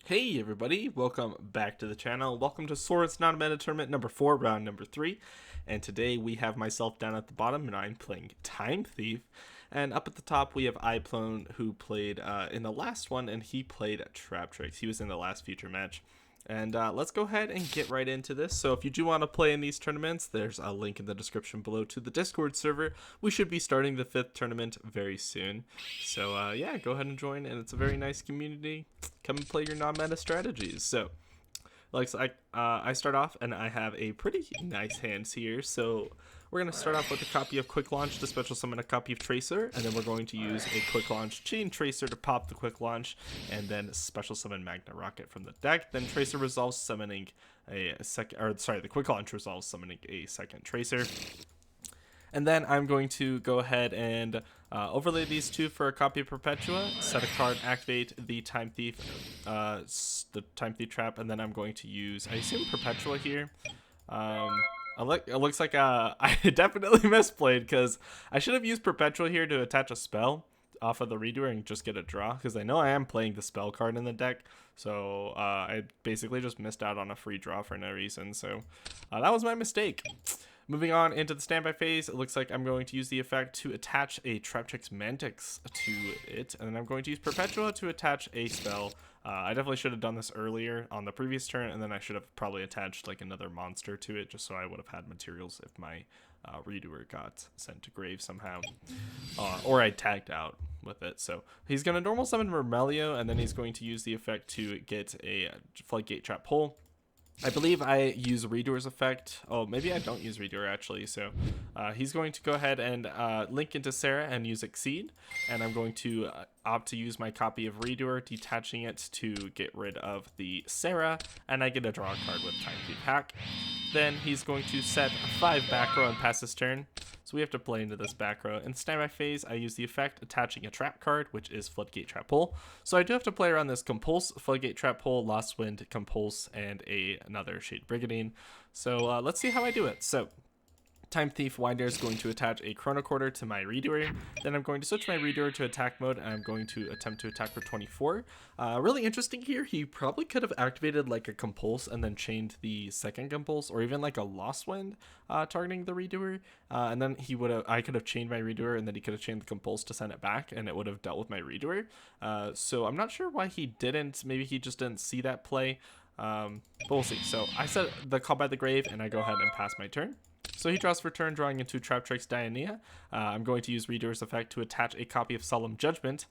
Hey everybody, welcome back to the channel. Welcome to Swords Not a Meta Tournament number 4, round number 3. And today we have myself down at the bottom and I'm playing Time Thief. And up at the top we have iPlone, who played in the last one, and he played Traptrix. He was in the last feature match. And let's go ahead and get right into this. So if you do want to play in these tournaments, there's a link in the description below to the Discord server. We should be starting the 5th tournament very soon. So yeah, go ahead and join, and it's a very nice community. Come and play your non-meta strategies. So looks like I start off, and I have a pretty nice hands here. So we're going to start off with a copy of Quick Launch to special summon a copy of Tracer, and then we're going to use a Quick Launch Chain Tracer to pop the Quick Launch, and then special summon Magna Rocket from the deck. Then Tracer resolves summoning a second, or sorry, the Quick Launch resolves summoning a second Tracer. And then I'm going to go ahead and overlay these two for a copy of Perpetua, set a card, activate the Time Thief trap, and then I'm going to use, I assume, Perpetua here. It looks like I definitely misplayed, because I should have used Perpetua here to attach a spell off of the redoer and just get a draw, because I know I am playing the spell card in the deck, so I basically just missed out on a free draw for no reason, so that was my mistake. Moving on into the standby phase, it looks like I'm going to use the effect to attach a Traptrix Mantix to it, and then I'm going to use Perpetua to attach a spell. I definitely should have done this earlier on the previous turn, and then I should have probably attached like another monster to it, just so I would have had materials if my redoer got sent to grave somehow, or I tagged out with it. So he's going to normal summon Mermelio, and then he's going to use the effect to get a Floodgate Trap Pull. I believe I use Redoer's effect. Oh, maybe I don't use Redoer actually. So he's going to go ahead and link into Sarah and use Exceed. And I'm going to opt to use my copy of Redoer, detaching it to get rid of the Sarah. And I get a draw card with Time Thief Hack. Then he's going to set 5 back row and pass his turn. So we have to play into this back row. In standby phase, I use the effect attaching a trap card, which is Floodgate Trap Pull. So I do have to play around this Compulse, Floodgate Trap Pull, Lost Wind, Compulse, and another Shade Brigadine. So let's see how I do it. So Time Thief Winder is going to attach a Chrono Quarter to my Redoer. Then I'm going to switch my Redoer to attack mode, and I'm going to attempt to attack for 24. Really interesting here, he probably could have activated like a Compulse and then chained the second Compulse, or even like a Lost Wind targeting the Redoer. And then I could have chained my Redoer, and then he could have chained the Compulse to send it back, and it would have dealt with my Redoer. So I'm not sure why he didn't. Maybe he just didn't see that play. But we'll see. So I set the Call by the Grave, and I go ahead and pass my turn. So he draws for turn, drawing into Traptrix Dianea. I'm going to use Redoer's effect to attach a copy of Solemn Judgment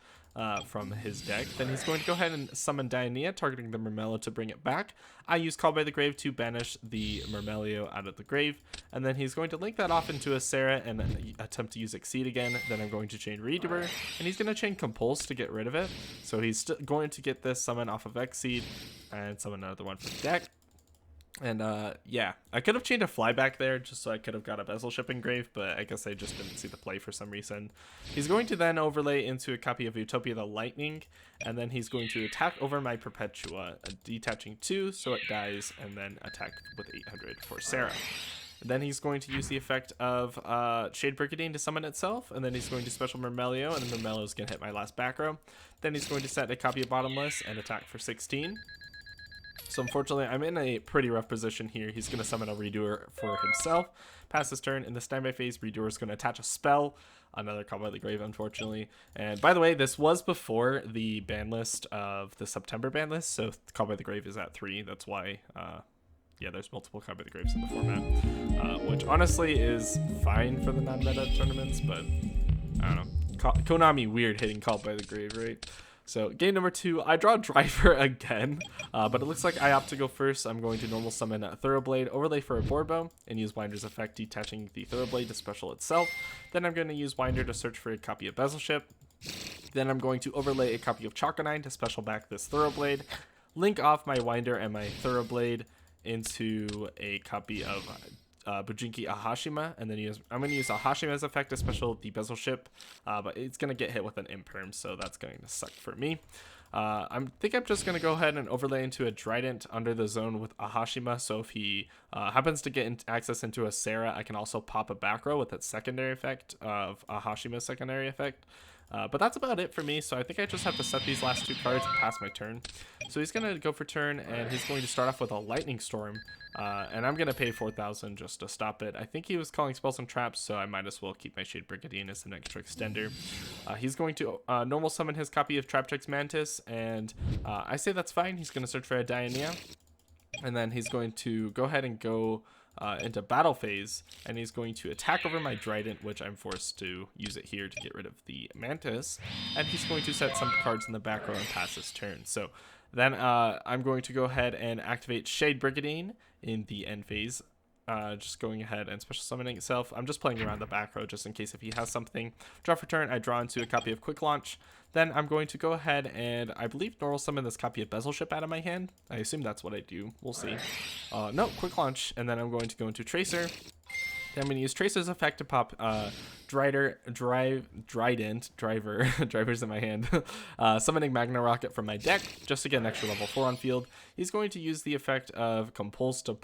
from his deck. Then he's going to go ahead and summon Dianea, targeting the Mermelio to bring it back. I use Call by the Grave to banish the Mermelio out of the grave. And then he's going to link that off into a Sarah and attempt to use Exceed again. Then I'm going to chain Redoer, and he's going to chain Compulse to get rid of it. So he's going to get this summon off of Exceed and summon another one from the deck. And yeah, I could have chained a Flyback there just so I could have got a Bezel Ship Engrave, but I guess I just didn't see the play for some reason. He's going to then overlay into a copy of Utopia the Lightning, and then he's going to attack over my Perpetua, detaching 2 so it dies, and then attack with 800 for Sarah. Then he's going to use the effect of Shade Brigadine to summon itself, and then he's going to special Mermelio, and the Mermelio is going to hit my last back row. Then he's going to set a copy of Bottomless and attack for 16. So unfortunately, I'm in a pretty rough position here. He's going to summon a Redoer for himself. Pass his turn. In the standby phase, Redoer is going to attach a spell. Another Call by the Grave, unfortunately. And by the way, this was before the ban list of the September ban list. So Call by the Grave is at 3. That's why, yeah, there's multiple Call by the Graves in the format. Which honestly is fine for the non-meta tournaments. But I don't know. Konami weird hitting Call by the Grave, right? So game number 2, I draw Driver again, but it looks like I opt to go first. I'm going to normal summon a Thoroughblade, overlay for a Board Bow, and use Winder's effect, detaching the Thoroughblade to special itself. Then I'm going to use Winder to search for a copy of Bezel Ship. Then I'm going to overlay a copy of Chakanine to special back this Thoroughblade, link off my Winder and my Thoroughblade into a copy of Bujinki Ahashima, and then I'm going to use Ahashima's effect to special the Bezel Ship, but it's going to get hit with an Imperm, so that's going to suck for me. I think I'm just going to go ahead and overlay into a Trident under the zone with Ahashima, so if he happens to get access into a Sarah, I can also pop a back row with its secondary effect of Ahashima's secondary effect. But that's about it for me, so I think I just have to set these last 2 cards and pass my turn. So he's going to go for turn, and he's going to start off with a Lightning Storm, and I'm going to pay 4,000 just to stop it. I think he was calling spells and traps, so I might as well keep my Shade Brigandine as an extra extender. He's going to normal summon his copy of Traptrix Mantis, and I say that's fine. He's going to search for a Dianea, and then he's going to go ahead and go into battle phase, and he's going to attack over my Trident, which I'm forced to use it here to get rid of the Mantis, and he's going to set some cards in the back row and pass his turn. So then I'm going to go ahead and activate Shade Brigandine in the end phase, just going ahead and special summoning itself. I'm just playing around the back row just in case if he has something. Draw for turn, I draw into a copy of Quick Launch. Then I'm going to go ahead and I believe normal summon this copy of Bezel Ship out of my hand. I assume that's what I do. We'll see. No, Quick Launch, and then I'm going to go into Tracer. Then I'm going to use Tracer's effect to pop Trident, Driver's in my hand, summoning Magna Rocket from my deck just to get an extra level 4 on field. He's going to use the effect of Compulse to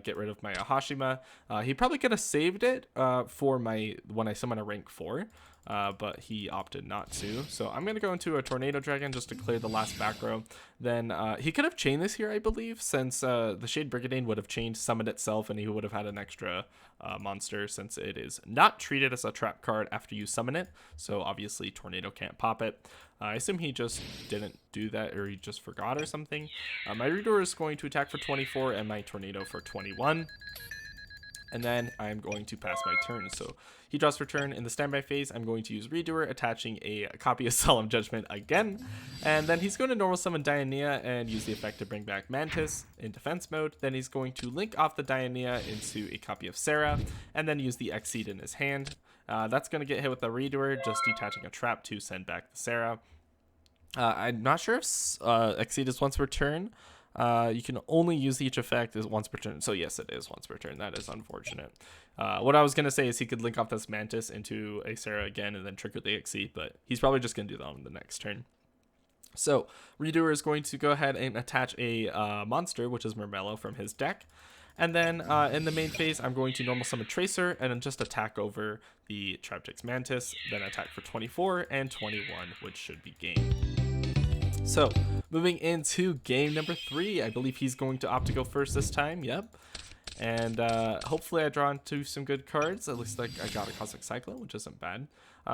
get rid of my Ahashima. He probably could have saved it for when I summon a rank 4. But he opted not to. So I'm going to go into a Tornado Dragon just to clear the last back row. Then he could have chained this here, I believe, since the Shade Brigandine would have chained, summoned itself, and he would have had an extra monster since it is not treated as a trap card after you summon it. So obviously Tornado can't pop it. I assume he just didn't do that, or he just forgot or something. My Redoer is going to attack for 24 and my Tornado for 21. And then I'm going to pass my turn. So he draws for turn. In the standby phase, I'm going to use Redoer, attaching a copy of Solemn Judgment again. And then he's going to normal summon Dianea and use the effect to bring back Mantis in defense mode. Then he's going to link off the Dianea into a copy of Sarah, and then use the Exceed in his hand. That's going to get hit with a Redoer, just detaching a trap to send back the Sarah. I'm not sure if Exceed is once per turn. You can only use each effect as once per turn. So yes, it is once per turn. That is unfortunate. What I was going to say is he could link off this Mantis into a Sarah again and then trigger the Exceed, but he's probably just going to do that on the next turn. So Redoer is going to go ahead and attach a monster, which is Murmello, from his deck. And then in the main phase, I'm going to normal summon Tracer and then just attack over the Traptrix Mantis, then attack for 24 and 21, which should be game. So moving into game number 3, I believe he's going to opt to go first this time. Yep. And hopefully I draw into some good cards. It looks like I got a Cosmic Cyclone, which isn't bad.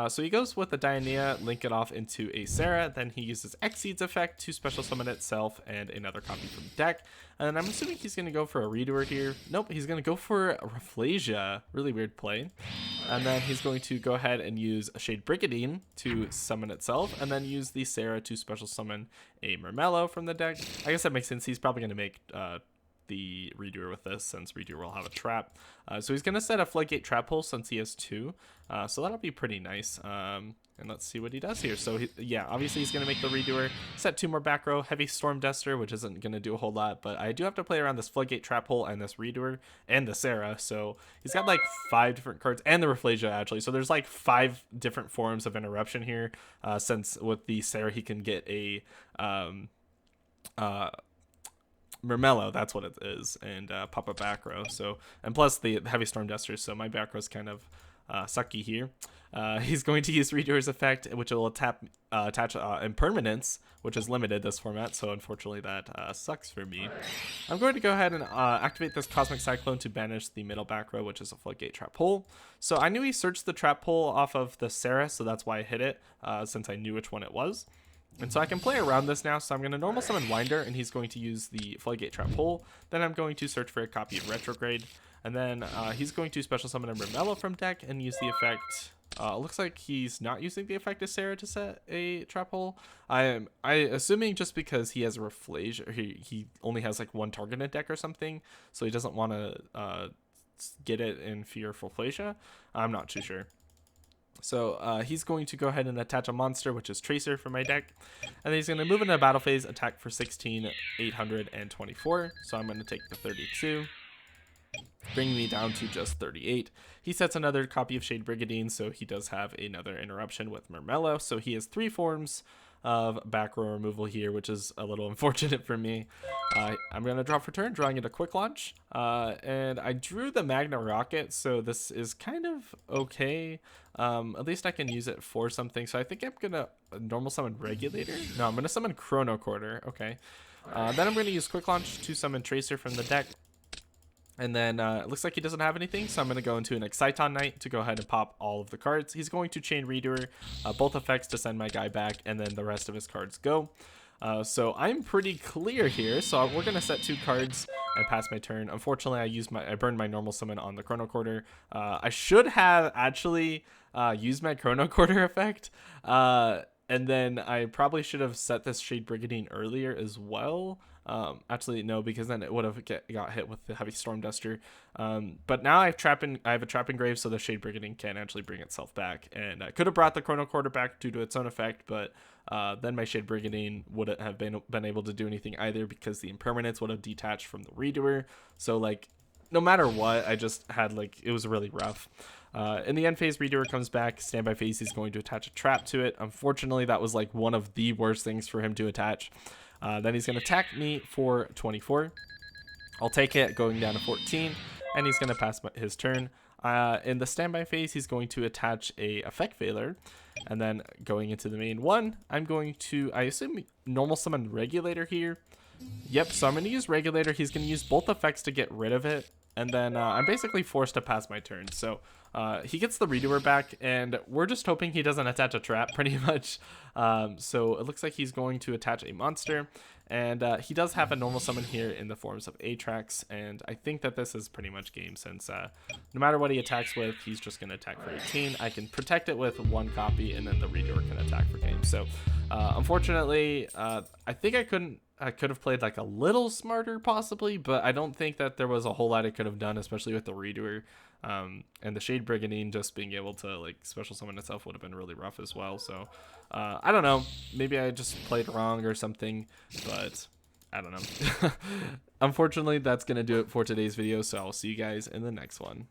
So he goes with the Dianea, link it off into a Sarah. Then he uses Exceed's effect to special summon itself and another copy from the deck. And then I'm assuming he's going to go for a Redoer here. Nope, he's going to go for a Rafflesia. Really weird play. And then he's going to go ahead and use a Shade Brigandine to summon itself, and then use the Sarah to special summon a Murmello from the deck. I guess that makes sense. He's probably going to make the Redoer with this, since Redoer will have a trap. So he's going to set a Floodgate Trap Hole since he has 2. So that'll be pretty nice. And let's see what he does here. So yeah, obviously he's going to make the Redoer, set 2 more back row, Heavy Storm Duster, which isn't going to do a whole lot, but I do have to play around this Floodgate Trap Hole and this Redoer and the Sarah. So he's got like 5 different cards, and the Rafflesia actually. So there's like 5 different forms of interruption here, since with the Sarah he can get a Murmello, that's what it is, and pop a back row. So, and plus the Heavy Storm Duster, so my back row's kind of sucky here. He's going to use Redoer's effect, which will attach Impermanence, which is limited this format, so unfortunately that sucks for me. I'm going to go ahead and activate this Cosmic Cyclone to banish the middle back row, which is a Floodgate Trap Hole. So I knew he searched the trap hole off of the Sarah, so that's why I hit it, since I knew which one it was. And so I can play around this now, so I'm going to normal summon Winder, and he's going to use the Floodgate Trap Hole. Then I'm going to search for a copy of Retrograde, and then he's going to special summon a Murmello from deck and use the effect. Looks like he's not using the effect of Sarah to set a trap hole. I assuming just because he has a Rafflesia, he only has like 1 target in deck or something, so he doesn't want to get it in fear of Rafflesia. I'm not too sure. So he's going to go ahead and attach a monster, which is Tracer, for my deck. And then he's going to move into a battle phase, attack for 16, 824. So I'm going to take the 32, bringing me down to just 38. He sets another copy of Shade Brigandine, so he does have another interruption with Murmello. So he has 3 forms of back row removal here, which is a little unfortunate for me. I'm going to draw for turn, drawing it a quick launch. And I drew the Magna Rocket, so this is kind of okay. At least I can use it for something. So I think I'm going to normal summon Regulator. No, I'm going to summon Chrono Quarter. Okay. Then I'm going to use quick launch to summon Tracer from the deck. And then it looks like he doesn't have anything, so I'm going to go into an Exciton Knight to go ahead and pop all of the cards. He's going to Chain Redoer, both effects to send my guy back, and then the rest of his cards go. So I'm pretty clear here, so we're going to set 2 cards and pass my turn. Unfortunately, I burned my normal summon on the Chrono Quarter. I should have actually used my Chrono Quarter effect, and then I probably should have set this Shade Brigandine earlier as well. Actually no, because then it would have got hit with the Heavy Storm Duster. But now I have a Trap Engrave, so the Shade Brigandine can actually bring itself back, and I could have brought the Chrono Quarter back due to its own effect, but then my Shade Brigandine wouldn't have been able to do anything either, because the impermanence would have detached from the Redoer. So like, no matter what, I just had like, it was really rough. In the end phase, Redoer comes back. Standby phase, he's going to attach a trap to it. Unfortunately, that was like one of the worst things for him to attach. Then he's going to attack me for 24. I'll take it, going down to 14, and he's going to pass his turn. In the standby phase, he's going to attach a effect failure, and then going into the main one, I'm going to, I assume, normal summon Regulator here. Yep, so I'm going to use Regulator. He's going to use both effects to get rid of it, and then I'm basically forced to pass my turn. So he gets the Redoer back, and we're just hoping he doesn't attach a trap, pretty much. So it looks like he's going to attach a monster, and he does have a normal summon here in the forms of Traptrix, and I think that this is pretty much game, since no matter what he attacks with, he's just going to attack for 18. I can protect it with 1 copy, and then the Redoer can attack for game. So unfortunately, I think I could have played like a little smarter possibly, but I don't think that there was a whole lot I could have done, especially with the Redoer. And the Shade Brigandine just being able to like special summon itself would have been really rough as well. So I don't know, maybe I just played wrong or something, but I don't know. Unfortunately, that's gonna do it for today's video, so I'll see you guys in the next one.